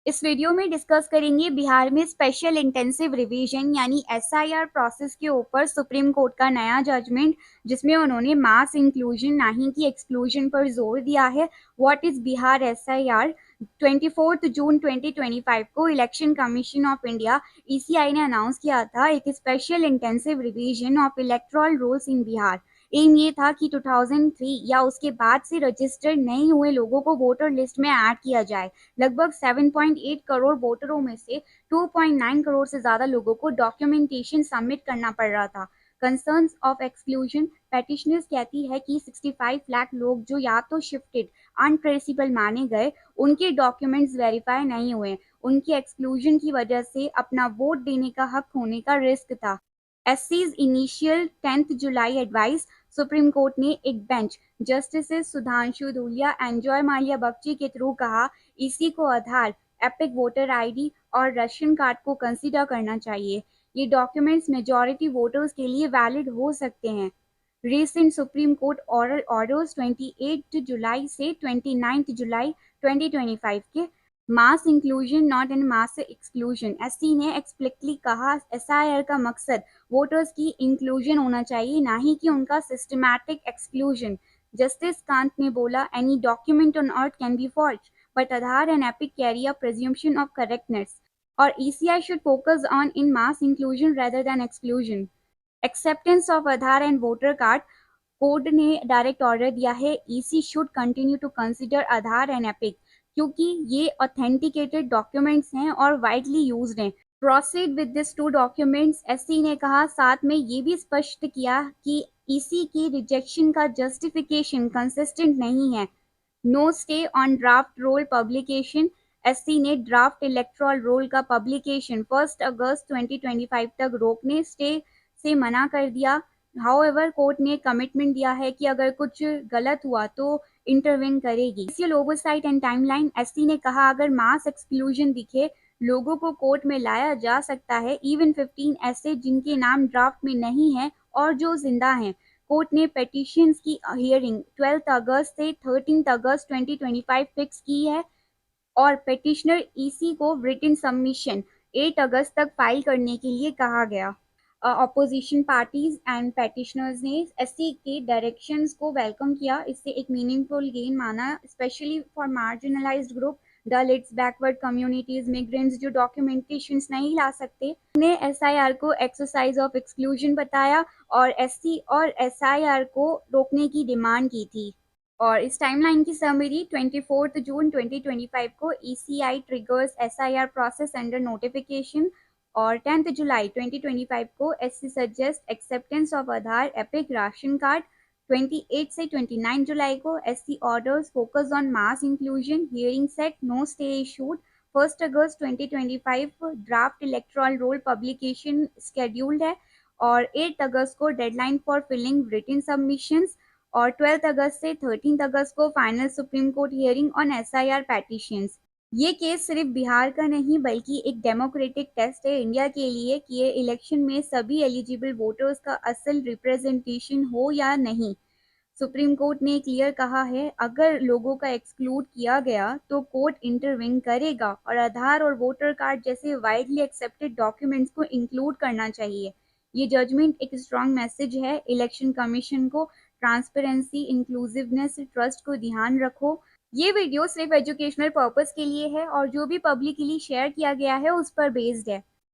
इस वीडियो में डिस्कस करेंगे बिहार में स्पेशल इंटेंसिव रिवीजन यानी एसआईआर प्रोसेस के ऊपर सुप्रीम कोर्ट का नया जजमेंट, जिसमें उन्होंने मास इंक्लूजन नहीं कि एक्सक्लूजन पर जोर दिया है। What is Bihar SIR? 24 जून 2025 को election commission of India ECI ने अनाउंस किया था एक special intensive revision of electoral rules in Bihar. एम ये था कि 2003 या उसके बाद से रजिस्टर्ड नहीं हुए लोगों को वोटर लिस्ट में ऐड किया जाए। लगभग 7.8 करोड़ वोटरों में से 2.9 करोड़ से ज्यादा लोगों को डॉक्यूमेंटेशन सबमिट करना पड़ रहा था। कंसर्न्स ऑफ एक्सक्लूजन, पेटिशनर्स कहती है कि 65 लाख लोग जो या तो शिफ्टेड अनट्रेसेबल माने गए, उनके डॉक्यूमेंट्स वेरीफाई नहीं हुए, उनके एक्सक्लूजन की वजह से अपना वोट देने का हक होने का रिस्क था। एससीज इनिशियल 10 जुलाई एडवाइस, सुप्रीम कोर्ट ने एक bench justice Sudhanshu Dhulia and Joymalya Bakshi के थ्रू कहा इसी को आधार, एपिक वोटर आईडी और राशन कार्ड को कंसीडर करना चाहिए। ये डॉक्यूमेंट्स मेजॉरिटी वोटर्स के लिए वैलिड हो सकते हैं। Recent supreme court order orders 28 जुलाई से 29 जुलाई 2025 के mass inclusion not and mass exclusion, SC ने एक्सप्लिकली कहा एसआईआर का मकसद वोटर्स की इंक्लूजन होना चाहिए, ना ही कि उनका सिस्टमैटिक एक्सक्लूजन। जस्टिस कांत ने बोला any document on earth can be forged but Aadhaar and Epic carry a presumption of correctness, or ECI should focus on in mass inclusion rather than exclusion. Acceptance of Aadhaar and voter card, court ने direct order दिया है EC should continue to consider Aadhaar and EPIC, क्योंकि ये authenticated documents हैं और widely used हैं। Proceed with this two documents, SC ने कहा। साथ में ये भी स्पष्ट किया कि ईसी की रिजेक्शन का जस्टिफिकेशन कंसिस्टेंट नहीं है। No stay on draft roll publication, SC ने ड्राफ्ट इलेक्ट्रल रोल का पब्लिकेशन 1 अगस्त 2025 तक रोकने स्टे से मना कर दिया। हाउएवर कोर्ट ने कमिटमेंट दिया है कि अगर कुछ गलत हुआ तो इंटरवेन करेगी। ओवरसाइट एंड टाइमलाइन, एससी ने कहा अगर मास एक्सक्लूजन दिखे, लोगों को कोर्ट में लाया जा सकता है, इवन 15 ऐसे जिनके नाम ड्राफ्ट में नहीं है और जो जिंदा हैं। कोर्ट ने पेटिशंस की हियरिंग 12 अगस्त से 13 अगस्त 2025 फिक्स की है और पेटिशनर ईसी को रिटन सबमिशन 8 अगस्त तक फाइल करने के लिए कहा गया। ऑपोजिशन पार्टीज एंड पेटिशनर्स ने एससी के डायरेक्शंस को वेलकम किया, इससे एक मीनिंगफुल गेन माना, specially for marginalised group, dalits, backward communities, migrants जो डॉक्यूमेंटेशंस नहीं ला सकते। ने एसआईआर को एक्सरसाइज ऑफ एक्सक्लूजन बताया और एससी और एसआईआर को रोकने की डिमांड की थी। और इस टाइमलाइन की समरी 24 जून 2025 को ECI triggers SIR process under notification और 10 जुलाई 2025 को SC suggest acceptance of Aadhaar EPIC ration card. 28 से 29 जुलाई को SC orders focus on mass inclusion, hearing set, no stay issued. 1 अगस्त 2025 draft electoral roll publication scheduled है और 8 अगस्त को deadline for filing written submissions और 12 अगस्त से 13 अगस्त को final supreme court hearing on SIR petitions. ये केस सिर्फ बिहार का नहीं बल्कि एक डेमोक्रेटिक टेस्ट है इंडिया के लिए कि ये इलेक्शन में सभी एलिजिबल वोटर्स का असल रिप्रेजेंटेशन हो या नहीं। सुप्रीम कोर्ट ने क्लियर कहा है अगर लोगों का एक्सक्लूड किया गया तो कोर्ट इंटरवेन करेगा और आधार और वोटर कार्ड जैसे वाइडली एक्सेप्टेड डॉक्यूमेंट्स को इंक्लूड करना चाहिए। ये जजमेंट एक स्ट्रॉन्ग मैसेज है इलेक्शन कमीशन को, ट्रांसपेरेंसी, इंक्लूसिवनेस, ट्रस्ट को ध्यान रखो। ये वीडियो सिर्फ एजुकेशनल पर्पस के लिए है और जो भी पब्लिकली शेयर किया गया है उस पर बेस्ड है।